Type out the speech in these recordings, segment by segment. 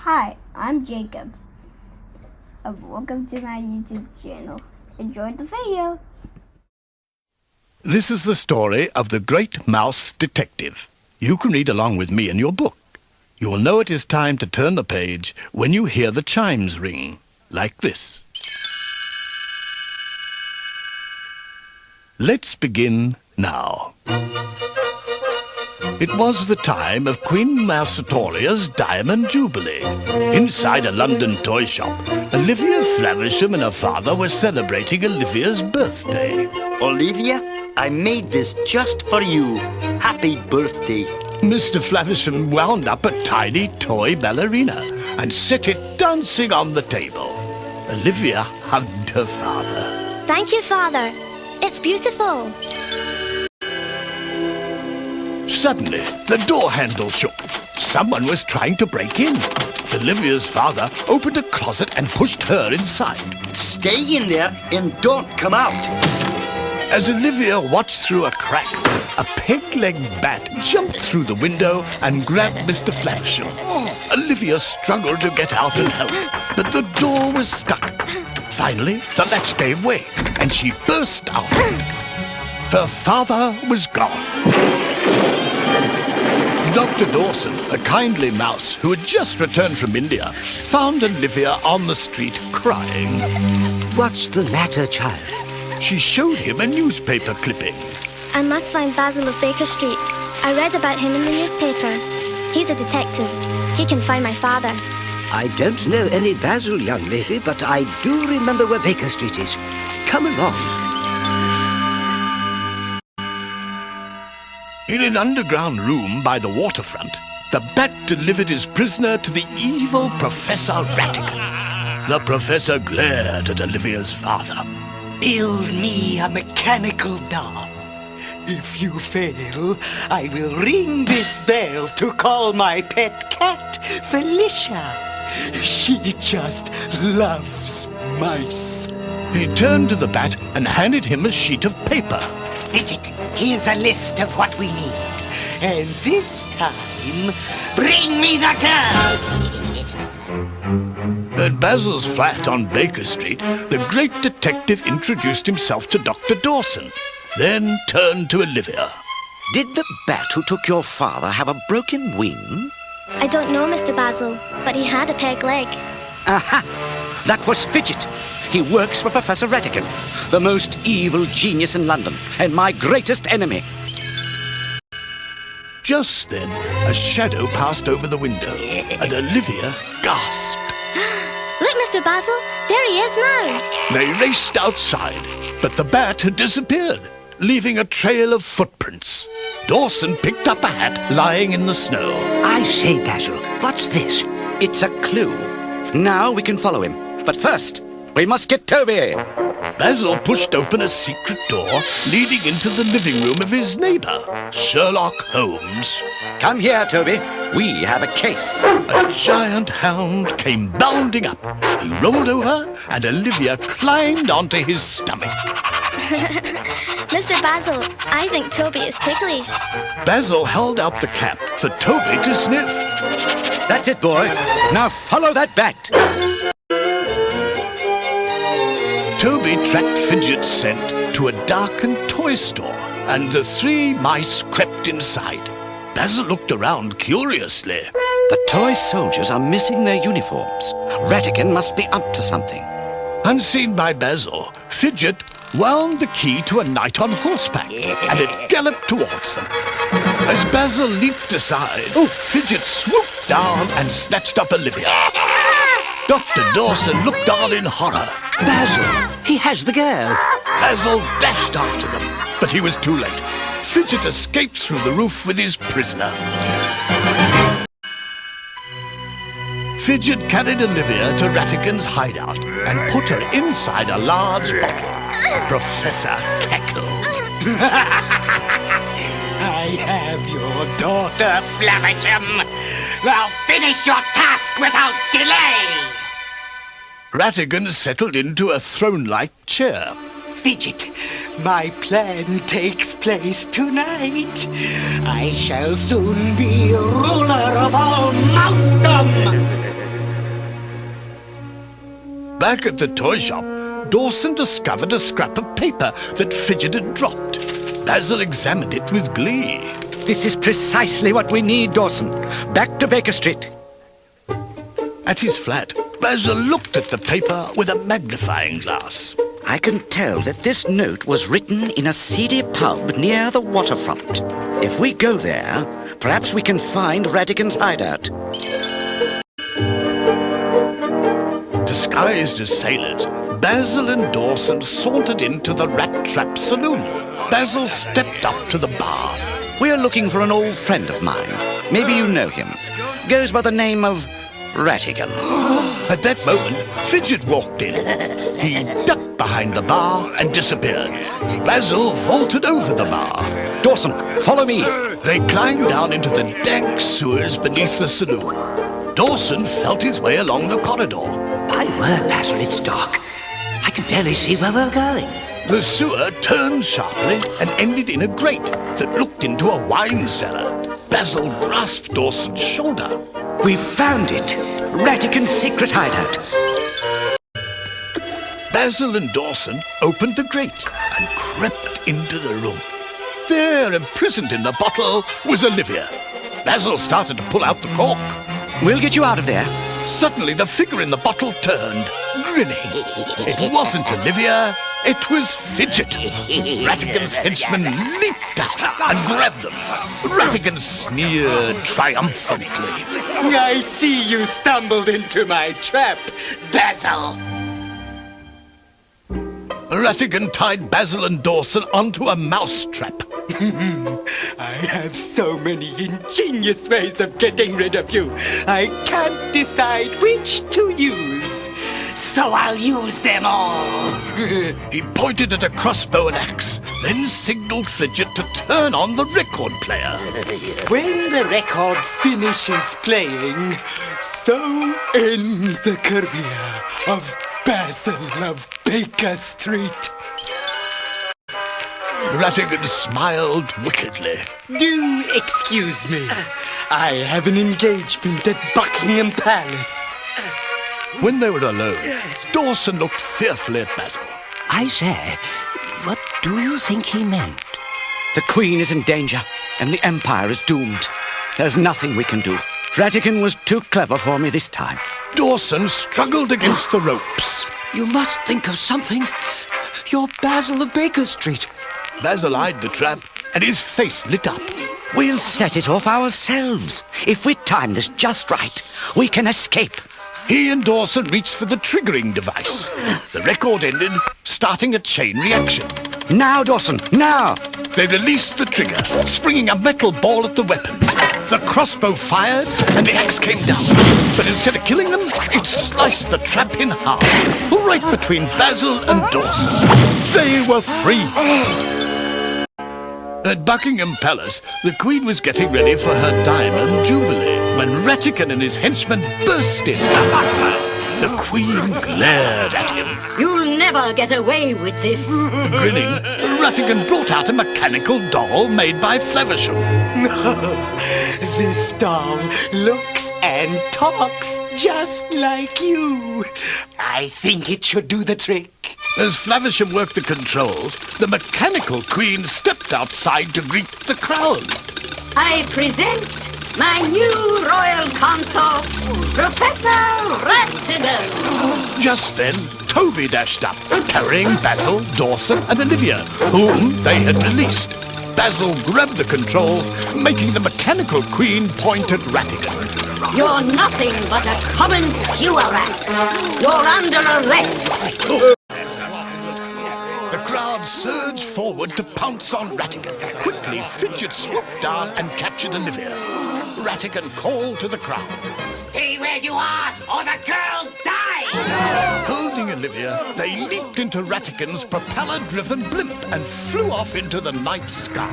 Hi, I'm Jacob. Welcome to my YouTube channel. Enjoy the video. This is the story of the Great Mouse Detective. You can read along with me in your book. You will know it is time to turn the page when you hear the chimes ring, like this. Let's begin now. It was the time of Queen Mousetoria's Diamond Jubilee. Inside a London toy shop, Olivia Flaversham and her father were celebrating Olivia's birthday. Olivia, I made this just for you. Happy birthday. Mr. Flaversham wound up a tiny toy ballerina and set it dancing on the table. Olivia hugged her father. Thank you, Father. It's beautiful. Suddenly, the door handle shook. Someone was trying to break in. Olivia's father opened a closet and pushed her inside. Stay in there and don't come out. As Olivia watched through a crack, a peg-leg bat jumped through the window and grabbed Mr. Flaversham. Olivia struggled to get out and help, but the door was stuck. Finally, the latch gave way, and she burst out. Her father was gone. Dr. Dawson, a kindly mouse who had just returned from India, found Olivia on the street crying. What's the matter, child? She showed him a newspaper clipping. I must find Basil of Baker Street. I read about him in the newspaper. He's a detective. He can find my father. I don't know any Basil, young lady, but I do remember where Baker Street is. Come along. In an underground room by the waterfront, the bat delivered his prisoner to the evil Professor Ratigan. The professor glared at Olivia's father. Build me a mechanical doll. If you fail, I will ring this bell to call my pet cat, Felicia. She just loves mice. He turned to the bat and handed him a sheet of paper. Fidget, here's a list of what we need. And this time, bring me the girl! At Basil's flat on Baker Street, the great detective introduced himself to Dr. Dawson, then turned to Olivia. Did the bat who took your father have a broken wing? I don't know, Mr. Basil, but he had a peg leg. Aha! That was Fidget. He works for Professor Ratigan, the most evil genius in London, and my greatest enemy. Just then, a shadow passed over the window, and Olivia gasped. Look, Mr. Basil, there he is now. They raced outside, but the bat had disappeared, leaving a trail of footprints. Dawson picked up a hat lying in the snow. I say, Basil, what's this? It's a clue. Now we can follow him. But first, we must get Toby. Basil pushed open a secret door leading into the living room of his neighbour, Sherlock Holmes. Come here, Toby. We have a case. A giant hound came bounding up. He rolled over, and Olivia climbed onto his stomach. Mr. Basil, I think Toby is ticklish. Basil held out the cap for Toby to sniff. That's it, boy. Now follow that bat. Toby tracked Fidget's scent to a darkened toy store, and the three mice crept inside. Basil looked around curiously. The toy soldiers are missing their uniforms. Ratigan must be up to something. Unseen by Basil, Fidget wound the key to a knight on horseback, and it galloped towards them. As Basil leaped aside, Fidget swooped down and snatched up Olivia. Dr. Dawson looked on in horror. Basil, he has the girl. Basil dashed after them, but he was too late. Fidget escaped through the roof with his prisoner. Fidget carried Olivia to Ratigan's hideout and put her inside a large bottle. The professor cackled. I have your daughter, Flaversham. Now finish your task without delay. Ratigan settled into a throne-like chair. Fidget, my plan takes place tonight. I shall soon be ruler of all mousedom. Back at the toy shop, Dawson discovered a scrap of paper that Fidget had dropped. Basil examined it with glee. This is precisely what we need, Dawson. Back to Baker Street. At his flat, Basil looked at the paper with a magnifying glass. I can tell that this note was written in a seedy pub near the Waterfront. If we go there, perhaps we can find Ratigan's hideout. Disguised as sailors, Basil and Dawson sauntered into the Rat Trap saloon. Basil stepped up to the bar. We're looking for an old friend of mine. Maybe you know him. Goes by the name of Ratigan. At that moment, Fidget walked in. He ducked behind the bar and disappeared. Basil vaulted over the bar. Dawson, follow me. They climbed down into the dank sewers beneath the saloon. Dawson felt his way along the corridor. My word, Basil, it's dark. I can barely see where we're going. The sewer turned sharply and ended in a grate that looked into a wine cellar. Basil grasped Dawson's shoulder. We found it. Ratigan's secret hideout. Basil and Dawson opened the grate and crept into the room. There, imprisoned in the bottle, was Olivia. Basil started to pull out the cork. We'll get you out of there. Suddenly, the figure in the bottle turned, grinning. It wasn't Olivia, it was Fidget. Ratigan's henchmen leaped out and grabbed them. Ratigan sneered triumphantly. I see you stumbled into my trap, Basil. Ratigan tied Basil and Dawson onto a mouse trap. I have so many ingenious ways of getting rid of you. I can't decide which to use. So I'll use them all. He pointed at a crossbow and axe, then signaled Fidget to turn on the record player. When the record finishes playing, so ends the career of Basil of Baker Street. Ratigan smiled wickedly. Do excuse me. I have an engagement at Buckingham Palace. When they were alone, Dawson looked fearfully at Basil. I say, what do you think he meant? The Queen is in danger, and the Empire is doomed. There's nothing we can do. Ratigan was too clever for me this time. Dawson struggled against the ropes. You must think of something. You're Basil of Baker Street. Basil eyed the trap, and his face lit up. We'll set it off ourselves. If we time this just right, we can escape. He and Dawson reached for the triggering device. The record ended, starting a chain reaction. Now, Dawson, now! They released the trigger, springing a metal ball at the weapons. The crossbow fired, and the axe came down. But instead of killing them, it sliced the trap in half, right between Basil and Dawson. They were free. At Buckingham Palace, the Queen was getting ready for her diamond jubilee when Ratigan and his henchmen burst in. The Queen glared at him. You'll never get away with this. Grinning, Ratigan brought out a mechanical doll made by Flaversham. This doll looks and talks just like you. I think it should do the trick. As Flaversham worked the controls, the mechanical queen stepped outside to greet the crowd. I present my new royal consort, Professor Ratigan. Just then, Toby dashed up, carrying Basil, Dawson, and Olivia, whom they had released. Basil grabbed the controls, making the mechanical queen point at Ratigan. You're nothing but a common sewer rat. You're under arrest. The crowd surged forward to pounce on Ratigan. Quickly, Fidget swooped down and captured Olivia. Ratigan called to the crowd. Stay where you are, or the girl dies! Holding Olivia, they leaped into Ratigan's propeller-driven blimp and flew off into the night sky.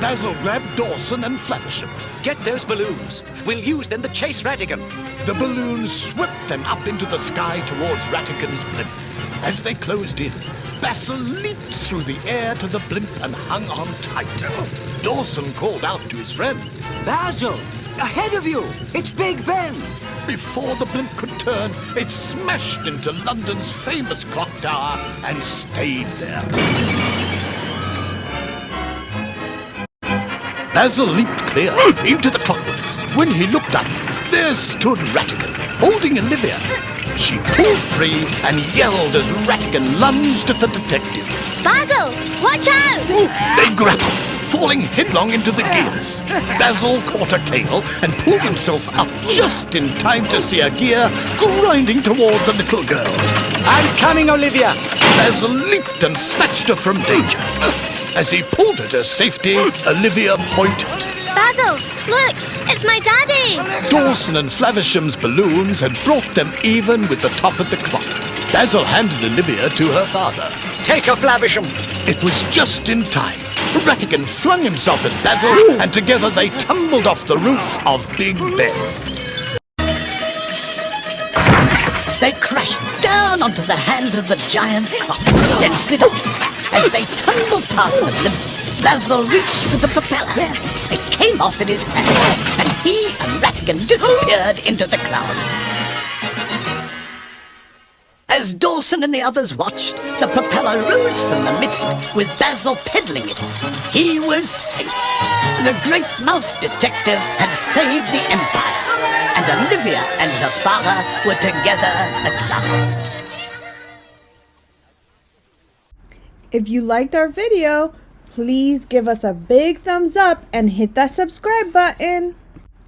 Basil grabbed Dawson and Flaversham. Get those balloons. We'll use them to chase Ratigan. The balloons swept them up into the sky towards Ratigan's blimp. As they closed in, Basil leaped through the air to the blimp and hung on tight. Dawson called out to his friend. Basil, ahead of you! It's Big Ben! before the blimp could turn, it smashed into London's famous clock tower and stayed there. Basil leaped clear into the clockworks. When he looked up, there stood Ratigan, holding Olivia. She pulled free and yelled as Ratigan lunged at the detective. Basil, watch out! They grappled, falling headlong into the gears. Basil caught a cable and pulled himself up just in time to see a gear grinding toward the little girl. I'm coming, Olivia. Basil leaped and snatched her from danger. As he pulled her to safety, Olivia pointed. Basil, look, it's my daddy! Dawson and Flaversham's balloons had brought them even with the top of the clock. Basil handed Olivia to her father. Take her, Flaversham. It was just in time. Ratigan flung himself at Basil, and together they tumbled off the roof of Big Ben. They crashed down onto the hands of the giant clock, then slid off. As they tumbled past the blimp, Basil reached for the propeller. It came off in his hand, and he and Ratigan disappeared into the clouds. As Dawson and the others watched, the propeller rose from the mist with Basil pedaling it. He was safe. The great mouse detective had saved the Empire, and Olivia and her father were together at last. If you liked our video, please give us a big thumbs up and hit that subscribe button.